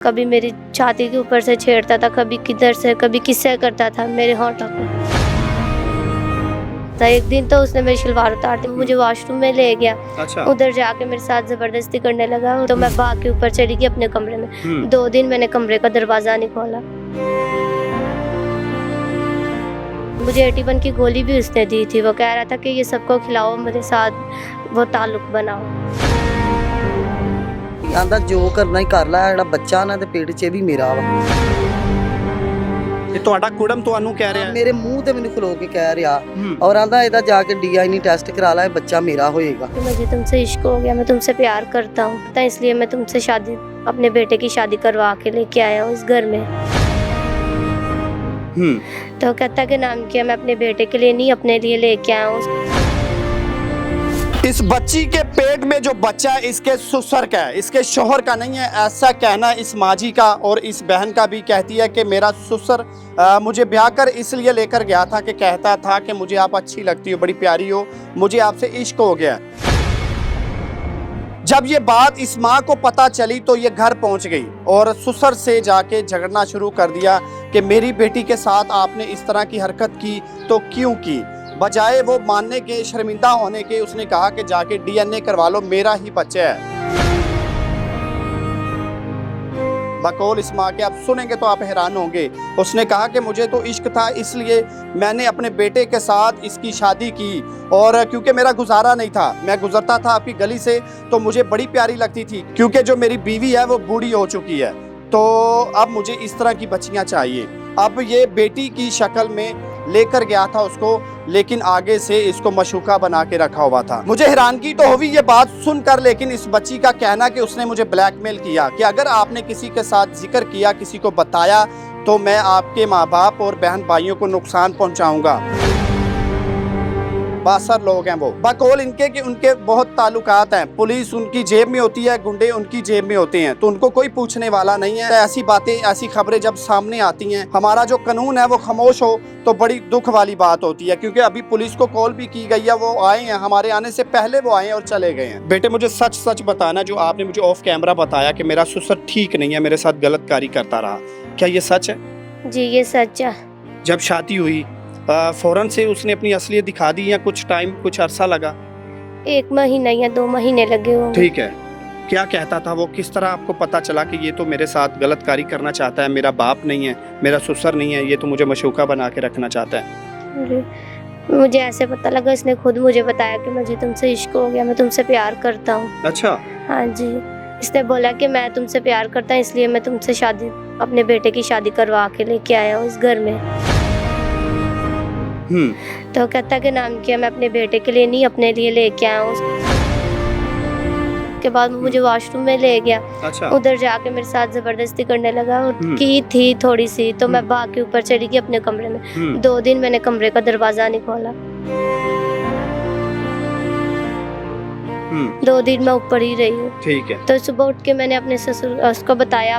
कभी मेरी छाती के ऊपर से छेड़ता था, कभी किधर से, कभी किससे करता था मेरे होठों को। तो एक दिन तो उसने मेरी शलवार उतार दी, मुझे वॉशरूम में ले गया। अच्छा। उधर जाके मेरे साथ जबरदस्ती करने लगा, तो मैं भाग के ऊपर चली गई अपने कमरे में। 2 दिन मैंने कमरे का दरवाजा नहीं खोला। मुझे 81 की गोली भी उसने दी थी। वो कह रहा था कि ये सबको खिलाओ, मेरे साथ वो ताल्लुक बनाओ। आंदा जो करना ही कर ला, ਜਿਹੜਾ ਬੱਚਾ ਨਾ ਤੇ ਪੇਟ 'ਚ ਵੀ ਮੇਰਾ ਵਾ। ਇਹ ਤੁਹਾਡਾ ਕੁੜਮ ਤੁਹਾਨੂੰ ਕਹਿ ਰਿਹਾ ਹੈ? ਮੇਰੇ ਮੂੰਹ ਤੇ ਮੈਨੂੰ ਖਲੋ ਕੇ ਕਹਿ ਰਿਹਾ ਹੂੰ। ਔਰ ਆਂਦਾ ਇਹਦਾ ਜਾ ਕੇ ਡੀਐਨਏ ਟੈਸਟ करा ला, ਬੱਚਾ मेरा होएगा। मुझे तुमसे इश्क हो गया, मैं तुमसे प्यार करता हूँ, तो इसलिए मैं तुमसे शादी, अपने बेटे की शादी करवा के लेके आया हूँ इस घर में। तो कहता के नाम किया, मैं अपने बेटे के लिए नहीं, अपने लिए लेके आया हूँ। इस बच्ची के पेट में जो बच्चा है इसके ससुर का है, इसके शोहर का नहीं है, ऐसा कहना इस माजी का और इस बहन का भी। कहती है कि मेरा ससुर मुझे ब्याह कर इसलिए लेकर गया था कि कहता था कि मुझे आप अच्छी लगती हो, बड़ी प्यारी हो, मुझे आपसे इश्क हो गया। जब ये बात इस माँ को पता चली तो ये घर पहुंच गई और ससुर से जाके झगड़ना शुरू कर दिया कि मेरी बेटी के साथ आपने इस तरह की हरकत की तो क्यों की। बजाय वो मानने के, शर्मिंदा होने के, उसने कहा कि जाके डीएनए करवा लो, मेरा ही बच्चा है। बकौल इस माँ के आप सुनेंगे तो आप हैरान होंगे। उसने कहा कि मुझे तो इश्क था, इसलिए मैंने अपने बेटे के साथ इसकी शादी की, और क्योंकि मेरा गुजारा नहीं था, मैं गुजरता था आपकी गली से तो मुझे बड़ी प्यारी लगती थी, क्योंकि जो मेरी बीवी है वो बूढ़ी हो चुकी है, तो अब मुझे इस तरह की बच्चियाँ चाहिए। अब ये बेटी की शक्ल में लेकर गया था उसको, लेकिन आगे से इसको मशूका बना के रखा हुआ था। मुझे हैरानगी तो हुई ये बात सुनकर, लेकिन इस बच्ची का कहना कि उसने मुझे ब्लैकमेल किया कि अगर आपने किसी के साथ जिक्र किया, किसी को बताया, तो मैं आपके माँ बाप और बहन भाइयों को नुकसान पहुंचाऊंगा। बासर लोग हैं वो। बकौल इनके कि उनके बहुत ताल्लुकात हैं, पुलिस उनकी जेब में होती है, गुंडे उनकी जेब में होते हैं, तो उनको कोई पूछने वाला नहीं है। ऐसी बातें, ऐसी खबरें जब सामने आती हैं, हमारा जो कानून है वो खामोश हो तो बड़ी दुख वाली बात होती है। क्योंकि अभी पुलिस को कॉल भी की गई है, वो आए हैं, हमारे आने से पहले वो आए हैं और चले गए हैं। बेटे मुझे सच सच बताना, जो आपने मुझे ऑफ कैमरा बताया कि मेरा ससुर ठीक नहीं है, मेरे साथ गलत कारी करता रहा, क्या ये सच है? जी ये सच है। जब शादी हुई फौरन से उसने अपनी असलियत दिखा दी या कुछ टाइम, कुछ अरसा लगा? 1 महीना या 2 महीने लगे होंगे। ठीक है। क्या कहता था वो? किस तरह आपको पता चला कि ये तो मेरे साथ गलतकारी करना चाहता है, मेरा बाप नहीं है, मेरा ससुर नहीं है, ये तो मुझे मशूका बना के रखना चाहता है? मुझे ऐसे पता लगा, इसने खुद मुझे बताया कि मुझे तुमसे इश्क हो गया, मैं तुमसे प्यार करता हूँ। अच्छा। हाँ जी, इसने बोला कि मैं तुमसे प्यार करता हूँ, इसलिए मैं तुमसे शादी, अपने बेटे की शादी करवा के लेके आया हूँ इस घर में। तो कहता के नाम किया, मैं अपने बेटे के लिए नहीं, अपने लिए लेके आया हूँ। उसके बाद मुझे वॉशरूम में ले गया। अच्छा। उधर जाके मेरे साथ जबरदस्ती करने लगा, की थी थोड़ी सी, तो मैं भाग के ऊपर चली गई अपने कमरे में। 2 दिन मैंने कमरे का दरवाजा नहीं खोला। 2 दिन मैं ऊपर ही रही हूँ। ठीक है। तो सुबह उठ के मैंने अपने ससुर, उसको बताया,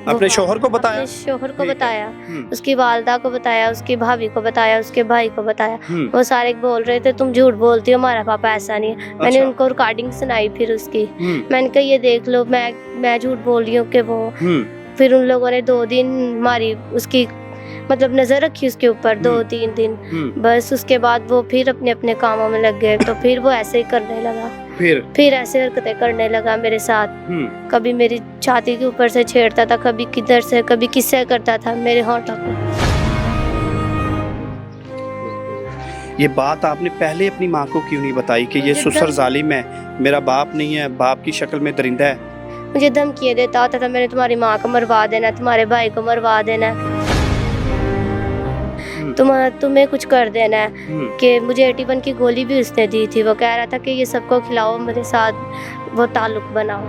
अपने शोहर को बताया? अपने शोहर को बताया, उसकी वालदा को बताया, उसकी भाभी को बताया, उसके भाई को बताया। वो सारे बोल रहे थे तुम झूठ बोलती हो, हमारा पापा ऐसा नहीं है। मैंने उनको रिकॉर्डिंग सुनाई फिर उसकी। मैंने कहा ये देख लो, मैं झूठ बोल रही हूँ कि वो। फिर उन लोगों ने 2 दिन हमारी, उसकी मतलब नजर रखी उसके ऊपर, 2-3 दिन बस। उसके बाद वो फिर अपने अपने कामों में लग गए, तो फिर वो ऐसे ही करने लगा। फिर ऐसे हरकतें करने लगा मेरे साथ। कभी मेरी छाती के ऊपर से छेड़ता था, कभी किधर से, कभी किससे करता था मेरे होठों को। ये बात आपने पहले अपनी माँ को क्यों नहीं बताई कि ये ससुर जालिम है, मेरा बाप नहीं है, बाप की शक्ल में दरिंदा है? मुझे धमकियाँ देता होता था, मैंने तुम्हारी माँ को मरवा देना, तुम्हारे भाई को मरवा देना, तुम्हें कुछ कर देना है। कि मुझे 81 की गोली भी उसने दी थी। वो कह रहा था कि ये सबको खिलाओ, मेरे साथ वो ताल्लुक बनाओ।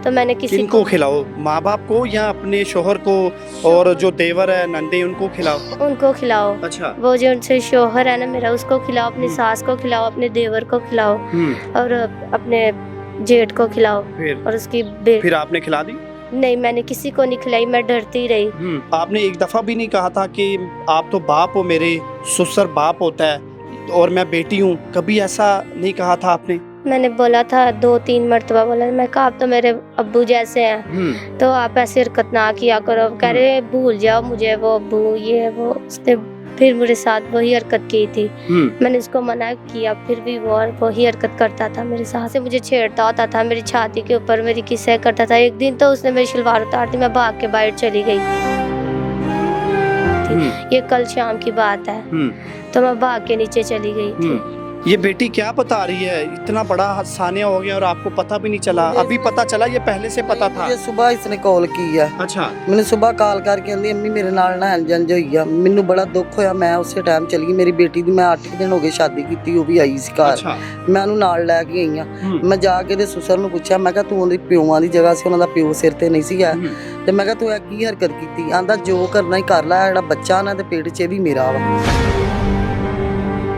तो मैंने किनको खिलाओ? माँ बाप को या अपने शोहर को? और जो देवर है, नंदे, उनको खिलाओ? उनको खिलाओ। अच्छा। वो जो उनसे शोहर है ना मेरा, उसको खिलाओ, अपनी सास को खिलाओ, अपने देवर को खिलाओ, और अपने जेठ को खिलाओ। और उसकी फिर आपने खिला दी? नहीं, मैंने किसी को नहीं खिलाई, मैं डरती रही। आपने एक दफा भी नहीं कहा था कि आप तो बाप हो, मेरे ससुर बाप होता है और मैं बेटी हूँ? कभी ऐसा नहीं कहा था आपने? मैंने बोला था 2-3 मरतबा बोला, मैं कहा आप तो मेरे अब्बू जैसे हैं तो आप ऐसी हरकत ना किया करो। कह रहे भूल जाओ मुझे, वो अब्बू ये वो। उसने फिर मेरे साथ वही हरकत की थी। मैंने उसको मना किया फिर भी वो वही हरकत करता था मेरे साथ। से मुझे छेड़ता होता था, मेरी छाती के ऊपर मेरी किस्से करता था। एक दिन तो उसने मेरी शलवार उतार दी, मैं भाग के बाहर चली गई थी। ये कल शाम की बात है। तो मैं भाग के नीचे चली गई थी। ये बेटी क्या बता रही है, इतना बड़ा हादसा हो गया और आपको पता भी नहीं चला? अभी पता चला, ये पहले से पता था? मुझे सुबह इसने कॉल की है। अच्छा। मैंने सुबह कॉल करके कहती अम्मी मेरे नाल ना इंज होई आ। मैनू बड़ा दुख होया, मैं उसे टाइम चली गई। मेरी बेटी दी मैं 8 दिन हो गए शादी कीती, वो भी आई सी घर। अच्छा। मैं ਉਹਨੂੰ ਨਾਲ ਲੈ ਕੇ ਗਈ ਆ। ਮੈਂ ਜਾ ਕੇ ਦੇ ਸੁਸਰ ਨੂੰ ਪੁੱਛਿਆ, ਮੈਂ ਕਿਹਾ ਤੂੰ ਉਹਦੀ ਪਿਓਾਂ ਦੀ ਜਗ੍ਹਾ ਸੀ, ਉਹਨਾਂ ਦਾ ਪਿਓ ਸਿਰ ਤੇ ਨਹੀਂ ਸੀਗਾ ਤੇ ਮੈਂ ਕਿਹਾ ਤੂੰ ਇਹ ਕੀ ਹਰਕਤ ਕੀਤੀ? ਆਂਦਾ ਜੋ ਕਰਨਾ ਹੀ ਕਰ ਲੈ, ਜਿਹੜਾ ਬੱਚਾ ਨਾ ਤੇ ਪੇਟ 'ਚ ਵੀ ਮੇਰਾ ਵਾ।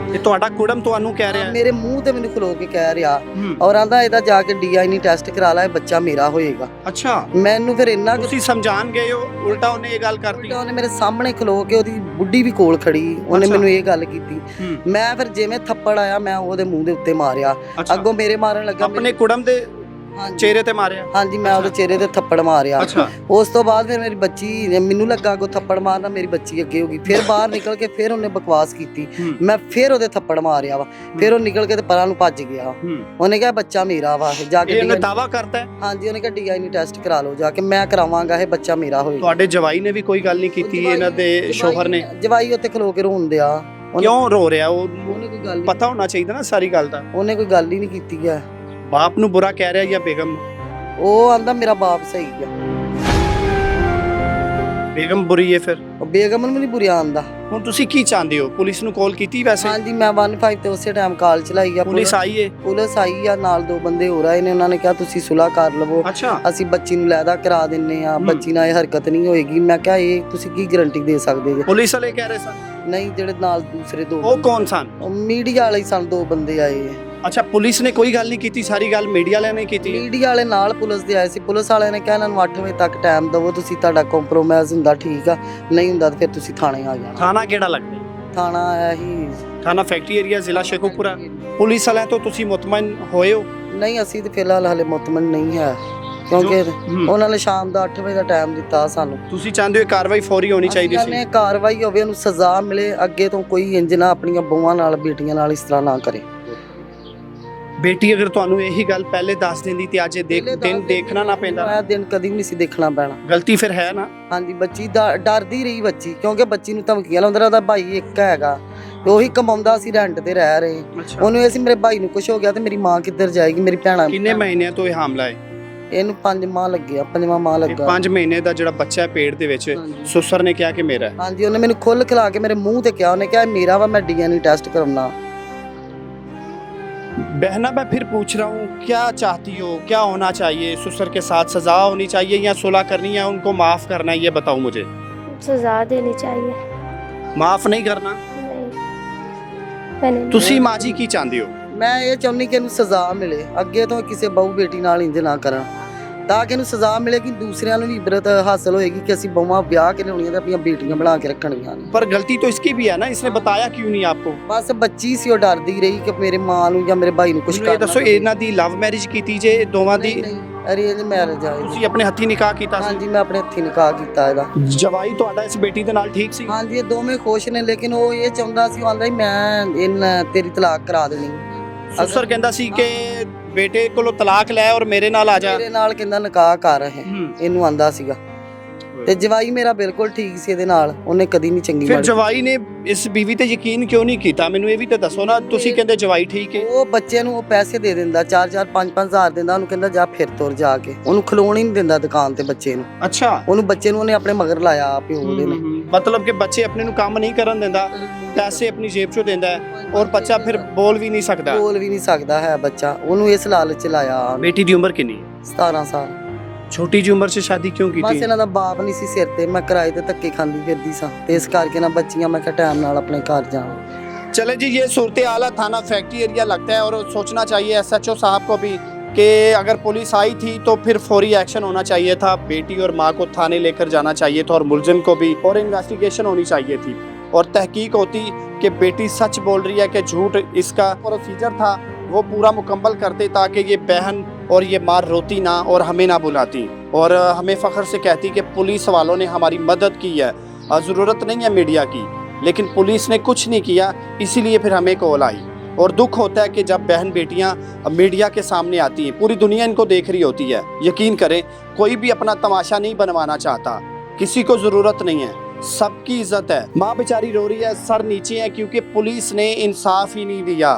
ਇਹ ਤੁਹਾਡਾ ਕੁੜਮ ਤੁਹਾਨੂੰ ਕਹਿ ਰਿਹਾ ਹੈ? ਮੇਰੇ ਮੂੰਹ ਤੇ ਮੈਨੂੰ ਖਲੋ ਕੇ ਕਹਿ ਰਿਹਾ ਔਰ ਆਂਦਾ ਇਹਦਾ ਜਾ ਕੇ ਡੀਐਨਏ ਟੈਸਟ ਕਰਾ ਲੈ, ਬੱਚਾ ਮੇਰਾ ਹੋਏਗਾ। ਅੱਛਾ। ਮੈਨੂੰ ਫਿਰ ਇੰਨਾ ਤੁਸੀਂ ਸਮਝਾਣ ਗਏ ਹੋ, ਉਲਟਾ ਉਹਨੇ ਇਹ ਗੱਲ ਕਰਤੀ? ਉਹਨੇ ਮੇਰੇ ਸਾਹਮਣੇ ਖਲੋ ਕੇ, ਉਹਦੀ ਬੁੱਢੀ ਵੀ ਕੋਲ ਖੜੀ, ਉਹਨੇ ਮੈਨੂੰ ਇਹ ਗੱਲ ਕੀਤੀ। ਮੈਂ ਫਿਰ ਜਿਵੇਂ ਥੱਪੜ ਆਇਆ ਮੈਂ ਉਹਦੇ ਮੂੰਹ ਦੇ ਉੱਤੇ ਮਾਰਿਆ। ਅੱਗੋਂ ਮੇਰੇ ਮਾਰਨ ਲੱਗਾ, ਆਪਣੇ ਕੁੜਮ ਦੇ ਚਿਹਰੇ ਤੇ ਮਾਰਿਆ? ਹਾਂਜੀ, ਮੈਂ ਉਹਦੇ ਚਿਹਰੇ ਤੇ ਥੱਪੜ ਮਾਰਿਆ। ਅੱਛਾ। ਉਸ ਤੋਂ ਬਾਅਦ ਫਿਰ ਮੇਰੀ ਬੱਚੀ, ਮੈਨੂੰ ਲੱਗਾ ਅੱਗੋਂ ਥੱਪੜ ਮਾਰਨਾ, ਮੇਰੀ ਬੱਚੀ ਅੱਗੇ ਹੋ ਗਈ। ਫਿਰ ਬਾਹਰ ਨਿਕਲ ਕੇ ਫਿਰ ਉਹਨੇ ਬਕਵਾਸ ਕੀਤੀ, ਮੈਂ ਫਿਰ ਉਹਦੇ ਥੱਪੜ ਮਾਰਿਆ ਵਾ। ਫਿਰ ਉਹ ਨਿਕਲ ਕੇ ਤੇ ਪਰਾਂ ਨੂੰ ਭੱਜ ਗਿਆ। ਉਹਨੇ ਕਿਹਾ ਬੱਚਾ ਮੇਰਾ ਵਾ। ਜਾ ਕੇ ਇਹਨੇ ਦਾਵਾ ਕਰਤਾ ਹੈ? ਹਾਂਜੀ, ਉਹਨੇ ਕਿਹਾ ਡੀਐਨਏ ਟੈਸਟ ਕਰਾ ਲਓ ਜਾ ਕੇ, ਮੈਂ ਕਰਾਵਾਂਗਾ, ਇਹ ਬੱਚਾ ਮੇਰਾ ਹੋਏਗਾ। ਤੁਹਾਡੇ ਜਵਾਈ ਨੇ ਵੀ ਕੋਈ ਗੱਲ ਨਹੀਂ ਕੀਤੀ ਇਹਨਾਂ ਦੇ ਸ਼ੋਹਰ ਨੇ? ਜਵਾਈ ਉੱਤੇ ਖਲੋ ਕੇ ਰੋਣ ਦਿਆ। ਕਿਉਂ ਰੋ ਰਿਹਾ? ਉਹਨੇ ਕੋਈ ਗੱਲ ਪਤਾ ਹੋਣਾ ਚਾਹੀਦਾ ਨਾ ਸਾਰੀ ਗੱਲ ਦਾ। ਉਹਨੇ ਕੋਈ ਗੱਲ ਹੀ ਨਹੀਂ ਕੀਤੀ ਹੈ। ਬਾਪ ਨੂੰ ਬੁਰਾ ਕਹਿ ਰਿਹਾ ਜਾਂ ਬੇਗਮ? ਉਹ ਆਂਦਾ ਮੇਰਾ ਬਾਪ ਸਹੀ ਆ। ਬੇਗਮ ਬੁਰੀ ਹੈ? ਫਿਰ ਬੇਗਮ ਨੂੰ ਨਹੀਂ ਬੁਰੀ ਆਂਦਾ। ਹੁਣ ਤੁਸੀਂ ਕੀ ਚਾਹੁੰਦੇ ਹੋ? ਪੁਲਿਸ ਨੂੰ ਕਾਲ ਕੀਤੀ ਵੈਸੇ? ਹਾਂਜੀ, ਮੈਂ 15 ਤੇ ਉਸੇ ਟਾਈਮ ਕਾਲ ਚਲਾਈ ਆ। ਪੁਲਿਸ ਆਈ ਹੈ? ਪੁਲਿਸ ਆਈ ਆ, ਨਾਲ 2 ਬੰਦੇ ਹੋਰ ਆਏ ਨੇ। ਉਹਨਾਂ ਨੇ ਕਿਹਾ ਤੁਸੀਂ ਸੁਲ੍ਹਾ ਕਰ ਲਵੋ, ਅੱਛਾ, ਅਸੀਂ ਬੱਚੀ ਨੂੰ ਲੈਦਾ ਕਰਾ ਦਿੰਨੇ ਆ, ਬੱਚੀ ਨਾਲ ਇਹ ਹਰਕਤ ਨਹੀਂ ਹੋਏਗੀ। ਮੈਂ ਕਿਹਾ ਇਹ ਤੁਸੀਂ ਕੀ ਗਾਰੰਟੀ ਦੇ ਸਕਦੇ ਜੇ? ਪੁਲਿਸ ਵਾਲੇ ਕਹਿ ਰਹੇ ਸਨ? ਨਹੀਂ, ਜਿਹੜੇ ਨਾਲ ਦੂਸਰੇ 2 ਉਹ ਕੌਣ ਸਨ? ਮੀਡੀਆ ਵਾਲੇ ਸਨ, 2 ਬੰਦੇ ਆਏ। ਅੱਛਾ, ਪੁਲਿਸ ਨੇ ਕੋਈ ਗੱਲ ਨਹੀਂ ਕੀਤੀ? ਸਾਰੀ ਗੱਲ ਮੀਡੀਆ ਵਾਲਿਆਂ ਨੇ ਕੀਤੀ? ਮੀਡੀਆ ਵਾਲੇ ਨਾਲ ਪੁਲਿਸ ਦੇ ਆਏ ਸੀ। ਪੁਲਿਸ ਵਾਲਿਆਂ ਨੇ ਕਿਹਾ ਇਹਨਾਂ ਨੂੰ 8 ਵਜੇ ਤੱਕ ਟਾਈਮ ਦਿਵੋ, ਤੁਸੀਂ ਤੁਹਾਡਾ ਕੰਪਰੋਮਾਈਜ਼ ਹੁੰਦਾ ਠੀਕ ਆ, ਨਹੀਂ ਹੁੰਦਾ ਤਾਂ ਫਿਰ ਤੁਸੀਂ ਥਾਣੇ ਆ ਜਾਣਾ। ਥਾਣਾ ਕਿਹੜਾ ਲੱਗਦਾ? ਥਾਣਾ ਇਹੀ ਥਾਣਾ ਫੈਕਟਰੀ ਏਰੀਆ, ਜ਼ਿਲ੍ਹਾ ਸ਼ੇਖੂਪੁਰਾ। ਪੁਲਿਸ ਵਾਲਿਆਂ ਤੋਂ ਤੁਸੀਂ ਮੁਤਮਨ ਹੋਏ ਹੋ? ਨਹੀਂ, ਅਸੀਂ ਤਾਂ ਫਿਲਹਾਲ ਹਲੇ ਮੁਤਮਨ ਨਹੀਂ ਹੈ, ਕਿਉਂਕਿ ਉਹਨਾਂ ਨੇ ਸ਼ਾਮ ਦਾ 8 ਵਜੇ ਦਾ ਟਾਈਮ ਦਿੱਤਾ ਸਾਨੂੰ। ਤੁਸੀਂ ਚਾਹੁੰਦੇ ਹੋ ਕਾਰਵਾਈ ਫੌਰੀ ਹੋਣੀ ਚਾਹੀਦੀ ਸੀ? ਨੇ ਕਾਰਵਾਈ ਹੋਵੇ, ਉਹਨੂੰ ਸਜ਼ਾ ਮਿਲੇ, ਅੱਗੇ ਤੋਂ ਕੋਈ ਇੰਜ ਨਾ ਆਪਣੀਆਂ ਬਹੂਆਂ ਨਾਲ, ਬੇਟੀਆਂ ਨਾਲ ਇਸ ਤਰ੍ਹਾਂ ਨਾ ਕਰੇ। ਬੇਟੀ ਅਗਰ ਤੁਹਾਨੂੰ ਇਹੀ ਗੱਲ ਪਹਿਲੇ ਦੱਸ ਦਿੰਦੀ ਤੇ ਅੱਜ ਦਿਨ ਦੇਖਣਾ ਨਾ ਪੈਂਦਾ? ਇਹ ਦਿਨ ਕਦੀ ਵੀ ਨਹੀਂ ਸੀ ਦੇਖਣਾ ਪੈਣਾ। ਗਲਤੀ ਫਿਰ ਹੈ ਨਾ? ਹਾਂਜੀ, ਬੱਚੀ ਡਰਦੀ ਰਹੀ ਬੱਚੀ, ਕਿਉਂਕਿ ਬੱਚੀ ਨੂੰ ਧਮਕੀਆਂ ਲਾਉਂਦਾ। ਉਹਦਾ ਭਾਈ ਇੱਕ ਹੈਗਾ, ਉਹੀ ਕਮਾਉਂਦਾ ਸੀ, ਰੈਂਟ ਤੇ ਰਹਿ ਰਹੇ। ਉਹਨੂੰ ਇਹ ਸੀ ਮੇਰੇ ਭਾਈ ਨੂੰ ਕੁਝ ਹੋ ਗਿਆ ਤੇ ਮੇਰੀ ਮਾਂ ਕਿੱਧਰ ਜਾਏਗੀ, ਮੇਰੀ ਭੈਣਾਂ। ਕਿੰਨੇ ਮਹੀਨਿਆਂ ਤੋਂ ਇਹ ਹਾਮਲਾ ਹੈ? ਇਹਨੂੰ 5 ਮਾਹ ਲੱਗਿਆ, 5ਵਾਂ ਮਾਹ ਲੱਗਾ। 5 ਮਹੀਨੇ ਦਾ ਜਿਹੜਾ ਬੱਚਾ ਹੈ ਪੇਟ ਦੇ ਵਿੱਚ, ਸੁਸਰ ਨੇ ਕਿਹਾ ਕਿ ਮੇਰਾ ਹੈ? ਹਾਂਜੀ, ਉਹਨੇ ਮੈਨੂੰ ਖੁੱਲ ਖਿਲਾ ਕੇ ਮੇਰੇ ਮੂੰਹ ਤੇ ਕਿਹਾ, ਉਹਨੇ ਕਿਹਾ ਮੇਰਾ ਵਾ, ਮੈਂ ਡੀਐਨਏ टेस्ट कराना। बहना, मैं फिर पूछ रहा हूँ, क्या चाहती हो, क्या होना चाहिए? ससुर के साथ सजा होनी चाहिए या सुलह करनी है, उनको माफ करना है? ये बताओ मुझे। सजा देनी चाहिए। माफ नहीं करना? नहीं। ਤੁਸੀਂ ਮਾਂ ਜੀ ਕੀ ਚਾਹੁੰਦੇ ਹੋ? ਮੈਂ ਇਹ ਚਾਹੁੰਦੀ ਕਿ ਇਹਨੂੰ ਸਜ਼ਾ ਮਿਲੇ, ਅੱਗੇ ਤੋਂ ਕਿਸੇ ਬਹੂ ਬੇਟੀ ਨਾਲ ਇੰਜ ਨਾ ਕਰਨ, ਤਾਂ ਕਿ ਇਹਨੂੰ ਸਜ਼ਾ ਮਿਲੇ ਕਿ ਦੂਸਰਿਆਂ ਨੂੰ ਵੀ ਇਬਰਤ ਹਾਸਲ ਹੋਏਗੀ ਕਿ ਅਸੀਂ ਬਹੂਆਂ ਵਿਆਹ ਕੇ ਲਿਆਉਣੀਆਂ ਤੇ ਆਪਣੀਆਂ ਬੇਟੀਆਂ ਬਣਾ ਕੇ ਰੱਖਣੀਆਂ। पर गलती तो इसकी भी है ना, इसने बताया क्यों नहीं आपको? ਬਸ ਬੱਚੀ ਸੀ, ਉਹ ਡਰਦੀ ਰਹੀ ਕਿ ਮੇਰੇ ਮਾਂ ਨੂੰ ਜਾਂ ਮੇਰੇ ਭਾਈ ਨੂੰ ਕੁਝ ਮੈਨੂੰ ਇਹ ਦੱਸੋ, ਇਹਨਾਂ ਦੀ ਲਵ ਮੈਰਿਜ ਕੀਤੀ ਜੇ ਦੋਵਾਂ ਦੀ? ਅਰੇਂਜ ਮੈਰਿਜ ਆ। ਤੁਸੀਂ ਆਪਣੇ ਹੱਥੀਂ ਨਿਕਾਹ ਕੀਤਾ ਸੀ? ਹਾਂਜੀ, ਮੈਂ ਆਪਣੇ ਹੱਥੀਂ ਨਿਕਾਹ ਕੀਤਾ ਇਹਦਾ। ਜਵਾਈ ਤੁਹਾਡਾ ਇਸ ਬੇਟੀ ਦੇ ਨਾਲ ਠੀਕ ਸੀ? ਹਾਂਜੀ, ਇਹ ਦੋਵੇਂ ਖੁਸ਼ ਨੇ, ਲੇਕਿਨ ਉਹ ਇਹ ਚਾਹੁੰਦਾ ਸੀ, ਉਹ ਆਂਦਾ ਮੈਂ ਇਹਨਾਂ ਤੇਰੀ ਤਲਾਕ ਕਰਾ ਦੇਣੀ। ਸਸੁਰ ਕਹਿੰਦਾ ਸੀ ਕਿ ਬੇਟੇ ਕੋਲੋਂ ਤਲਾਕ ਲੈ ਔਰ ਮੇਰੇ ਨਾਲ ਆ ਜਾ। ਮੇਰੇ ਨਾਲ ਕਹਿੰਦਾ ਨਿਕਾਹ ਕਰ ਰਹੇ, ਇਹਨੂੰ ਆਂਦਾ ਸੀਗਾ। ਤੇ ਜਵਾਈ ਮੇਰਾ ਬਿਲਕੁਲ ਠੀਕ ਸੀ ਇਹਦੇ ਨਾਲ, ਉਹਨੇ ਕਦੀ ਨਹੀਂ ਚੰਗੀ ਫਿਰ ਮਾੜੀ। ਜਵਾਈ ਨੇ ਇਸ ਬੀਵੀ ਤੇ ਯਕੀਨ ਕਿਉਂ ਨਹੀਂ ਕੀਤਾ? ਮੈਨੂੰ ਇਹ ਵੀ ਤਾਂ ਦੱਸੋ ਨਾ। ਤੁਸੀਂ ਕਹਿੰਦੇ ਜਵਾਈ ਠੀਕ ਹੈ, ਉਹ ਬੱਚੇ ਨੂੰ ਉਹ ਪੈਸੇ ਦੇ ਦਿੰਦਾ, 4-4 5-5 ਹਜ਼ਾਰ ਦਿੰਦਾ, ਉਹਨੂੰ ਕਹਿੰਦਾ ਜਾ ਫਿਰ ਤੁਰ ਜਾ ਕੇ, ਉਹਨੂੰ ਖਲੋਣ ਹੀ ਨਹੀਂ ਦਿੰਦਾ ਦੁਕਾਨ ਤੇ ਬੱਚੇ ਨੂੰ। ਅੱਛਾ, ਉਹਨੂੰ ਬੱਚੇ ਨੂੰ ਉਹਨੇ ਆਪਣੇ ਮਗਰ ਲਾਇਆ ਪਿਓ ਉਹਦੇ ਨੇ। ਮਤਲਬ ਕਿ ਬੱਚੇ ਆਪਣੇ ਨੂੰ ਕੰਮ ਨਹੀਂ ਕਰਨ ਦਿੰਦਾ, ਪੈਸੇ ਆਪਣੀ ਜੇਬ ਚੋਂ ਦਿੰਦਾ ਹੈ ਔਰ ਬੱਚਾ ਫਿਰ ਬੋਲ ਵੀ ਨਹੀਂ ਸਕਦਾ। ਬੋਲ ਵੀ ਨਹੀਂ ਸਕਦਾ ਹੈ ਬੱਚਾ, ਉਹਨੂੰ ਇਸ ਲਾਲਚ ਚ ਲਾਇਆ। ਬੇਟੀ ਦੀ ਉਮਰ ਕਿੰਨੀ ਹੈ? 17 ਸਾਲ। ਛੋਟੀ ਜਿਹੀ ਉਮਰ 'ਚ ਸ਼ਾਦੀ ਕਿਉਂ ਬਸ ਕੀਤੀ? ਇਹਨਾਂ ਦਾ ਬਾਪ ਨਹੀਂ ਸੀ ਸਿਰ ਤੇ, ਮੈਂ ਕਿਰਾਏ ਤੇ ਧੱਕੇ ਖਾਂਦੀ ਫਿਰਦੀ ਸਾਂ ਤੇ ਇਸ ਕਰਕੇ ਨਾ ਬੱਚੀਆਂ, ਮੈਂ ਕਿਹਾ ਟਾਈਮ ਨਾਲ ਆਪਣੇ ਘਰ ਜਾਵਾਂ। चले जी, ये सूरत आला थाना फैक्ट्री एरिया लगता है और सोचना चाहिए SHO साहब को भी कि अगर पुलिस आई थी तो फिर फौरी एक्शन होना चाहिए था। बेटी और माँ को थाने लेकर जाना चाहिए था और मुलजिम को भी, और इन्वेस्टिगेशन होनी चाहिए थी और तहकीक होती कि बेटी सच बोल रही है कि झूठ। इसका प्रोसीजर था वो पूरा मुकम्मल करते ताकि ये बहन और ये माँ रोती ना और हमें ना बुलाती और हमें फ़ख्र से कहती कि पुलिस वालों ने हमारी मदद की है, ज़रूरत नहीं है मीडिया की, लेकिन पुलिस ने कुछ नहीं किया, इसीलिए फिर हमें कॉल आई। और दुख होता है कि जब बहन बेटियां मीडिया के सामने आती हैं, पूरी दुनिया इनको देख रही होती है। यकीन करें, कोई भी अपना तमाशा नहीं बनवाना चाहता, किसी को ज़रूरत नहीं है, सबकी इज्जत है। माँ बेचारी रो रही है, सर नीचे है, क्योंकि पुलिस ने इंसाफ ही नहीं दिया।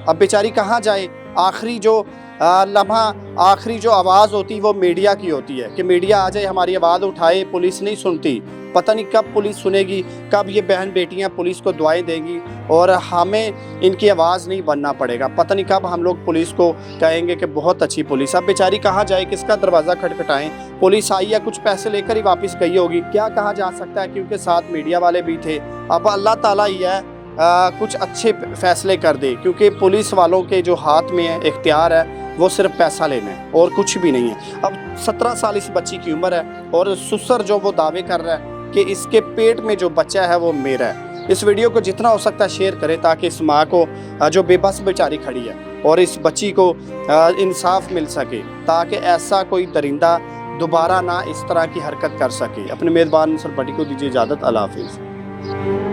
अब बेचारी कहाँ जाए? आखिरी जो लम्हा, आखिरी जो आवाज़ होती है वो मीडिया की होती है कि मीडिया आ जाए, हमारी आवाज़ उठाए। पुलिस नहीं सुनती। पता नहीं कब पुलिस सुनेगी, कब ये बहन बेटियां पुलिस को दुआएं देंगी और हमें इनकी आवाज़ नहीं बनना पड़ेगा। पता नहीं कब हम लोग पुलिस को कहेंगे कि बहुत अच्छी पुलिस। अब बेचारी कहाँ जाए, किसका दरवाज़ा खटखटाएं? पुलिस आई है, कुछ पैसे लेकर ही वापस गई होगी, क्या कहा जा सकता है, क्योंकि साथ मीडिया वाले भी थे। अब अल्लाह ताला ही है कुछ अच्छे फैसले कर दे, क्योंकि पुलिस वालों के जो हाथ में है, इख्तियार है, वो सिर्फ पैसा लेना है और कुछ भी नहीं है। अब 17 साल इस बच्ची की उम्र है और सुसर जो वो दावे कर रहा है कि इसके पेट में जो बच्चा है वो मेरा है। इस वीडियो को जितना हो सकता है शेयर करें ताकि इस माँ को जो बेबस बेचारी खड़ी है और इस बच्ची को इंसाफ मिल सके, ताकि ऐसा कोई दरिंदा दोबारा ना इस तरह की हरकत कर सके। अपने मेज़बान सरपटी को दीजिए इजाज़त। अल्लाह हाफिज़।